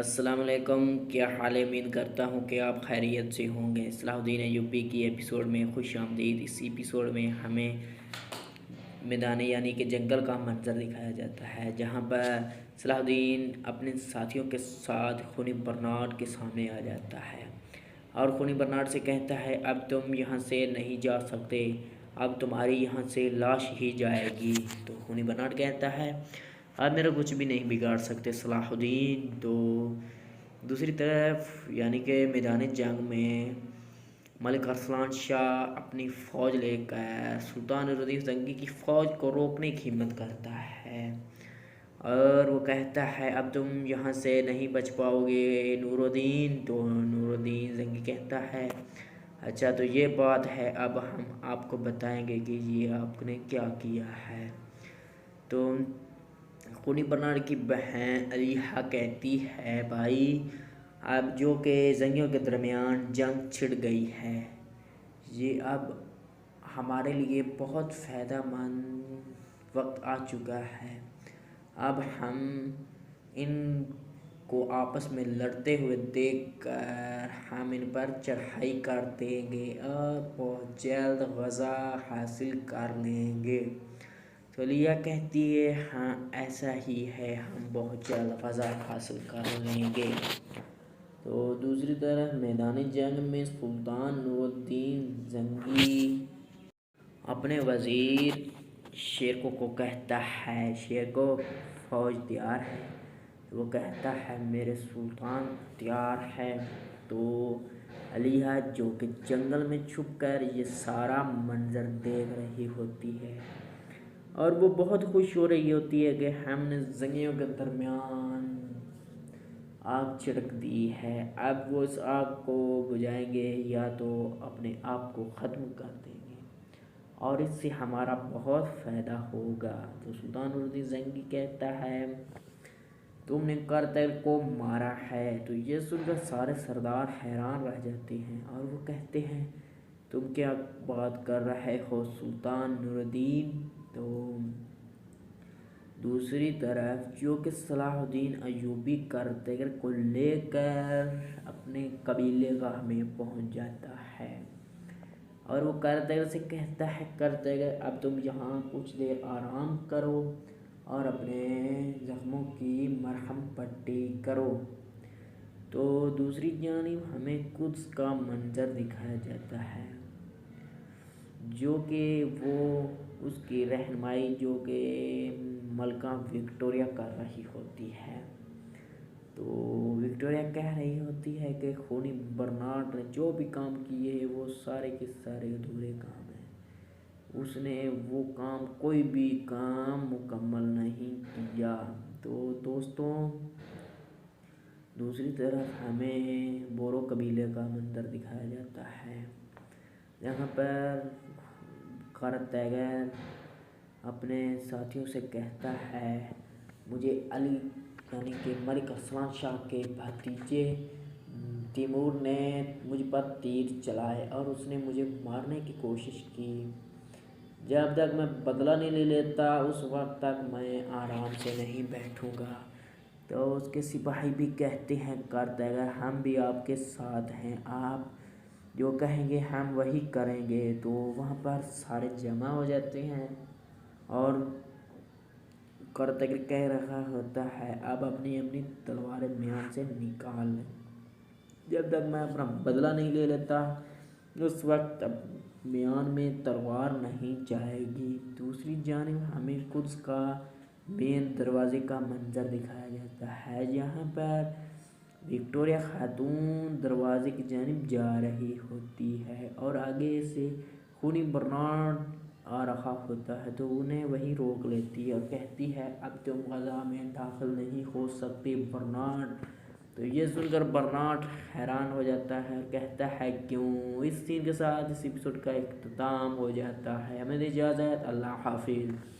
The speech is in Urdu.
السلام علیکم، کیا حال ہے؟ امید کرتا ہوں کہ آپ خیریت سے ہوں گے۔ صلاح الدین ایوبی کی ایپیسوڈ میں خوش آمدید۔ اس ایپیسوڈ میں ہمیں میدان یعنی کہ جنگل کا منظر دکھایا جاتا ہے، جہاں پر صلاح الدین اپنے ساتھیوں کے ساتھ خونی برنارڈ کے سامنے آ جاتا ہے اور خونی برنارڈ سے کہتا ہے اب تم یہاں سے نہیں جا سکتے، اب تمہاری یہاں سے لاش ہی جائے گی۔ تو خونی برنارڈ کہتا ہے آپ میرا کچھ بھی نہیں بگاڑ سکتے صلاح الدین۔ تو دوسری طرف یعنی کہ میدان جنگ میں ملک ارسلان شاہ اپنی فوج لے کر سلطان نور الدین زنگی کی فوج کو روکنے کی ہمت کرتا ہے اور وہ کہتا ہے اب تم یہاں سے نہیں بچ پاؤ گے نور الدین۔ تو نور الدین زنگی کہتا ہے اچھا تو یہ بات ہے، اب ہم آپ کو بتائیں گے کہ یہ آپ نے کیا کیا ہے۔ تو خونی برنارڈ کی بہن علیحہ کہتی ہے بھائی اب جو کہ زنگیوں کے درمیان جنگ چھڑ گئی ہے، یہ اب ہمارے لیے بہت فائدہ مند وقت آ چکا ہے۔ اب ہم ان کو آپس میں لڑتے ہوئے دیکھ کر ہم ان پر چڑھائی کر دیں گے اور بہت جلد غزہ حاصل کر لیں گے۔ تو علیحہ کہتی ہے ہاں ایسا ہی ہے، ہم بہت جلد غزہ حاصل کر لیں گے۔ تو دوسری طرف میدان جنگ میں سلطان نور الدین زنگی اپنے وزیر شیرکو کو کہتا ہے شیرکو فوج تیار ہے؟ وہ کہتا ہے میرے سلطان تیار ہے۔ تو علیحہ جو کہ جنگل میں چھپ کر یہ سارا منظر دیکھ رہی ہوتی ہے اور وہ بہت خوش ہو رہی ہوتی ہے کہ ہم نے زنگیوں کے درمیان آگ چھڑک دی ہے، اب وہ اس آگ کو بجھائیں گے یا تو اپنے آپ کو ختم کر دیں گے اور اس سے ہمارا بہت فائدہ ہوگا۔ تو سلطان نور الدین زنگی کہتا ہے تم نے کرتل کو مارا ہے۔ تو یہ سن کر سارے سردار حیران رہ جاتے ہیں اور وہ کہتے ہیں تم کیا بات کر رہے ہو سلطان نور الدین۔ تو دوسری طرف جو کہ صلاح الدین ایوبی کرتل کو لے کر اپنے قبیلے گاہ میں پہنچ جاتا ہے اور وہ کرتل سے کہتا ہے کرتل اب تم یہاں کچھ دیر آرام کرو اور اپنے زخموں کی مرہم پٹی کرو۔ تو دوسری جانب ہمیں قدس کا منظر دکھایا جاتا ہے جو کہ وہ اس کی رہنمائی جو کہ ملکہ وکٹوریہ کر رہی ہوتی ہے۔ تو وکٹوریہ کہہ رہی ہوتی ہے کہ خونی برنارڈ نے جو بھی کام کیے ہیں وہ سارے کے سارے ادھورے کام ہیں، اس نے وہ کام کوئی بھی کام مکمل نہیں کیا۔ تو دوستوں دوسری طرف ہمیں بورو قبیلے کا منظر دکھایا جاتا ہے جہاں پر کرتل اپنے ساتھیوں سے کہتا ہے مجھے علی یعنی کہ ملک ارسلان شاہ کے بھتیجے تیمور نے مجھ پر تیر چلائے اور اس نے مجھے مارنے کی کوشش کی، جب تک میں بدلہ نہیں لے لیتا اس وقت تک میں آرام سے نہیں بیٹھوں گا۔ تو اس کے سپاہی بھی کہتے ہیں کرتل ہم بھی آپ کے ساتھ ہیں، آپ جو کہیں گے ہم وہی کریں گے۔ تو وہاں پر سارے جمع ہو جاتے ہیں اور کرتل کہہ رہا ہوتا ہے اب اپنی اپنی تلواریں میان سے نکال لیں، جب تک میں اپنا بدلہ نہیں لے لیتا اس وقت اب میان میں تلوار نہیں جائے گی۔ دوسری جانب ہمیں قدس کا مین دروازے کا منظر دکھایا جاتا ہے جہاں پر وکٹوریہ خاتون دروازے کی جانب جا رہی ہوتی ہے اور آگے سے خونی برنارڈ آ رہا ہوتا ہے تو انہیں وہی روک لیتی ہے اور کہتی ہے اب تم غزہ میں داخل نہیں ہو سکتے برنارڈ۔ تو یہ سن کر برنارڈ حیران ہو جاتا ہے اور کہتا ہے کیوں۔ اس سین کے ساتھ اس ایپیسوڈ کا اختتام ہو جاتا ہے۔ ہمیں اجازت، اللہ حافظ۔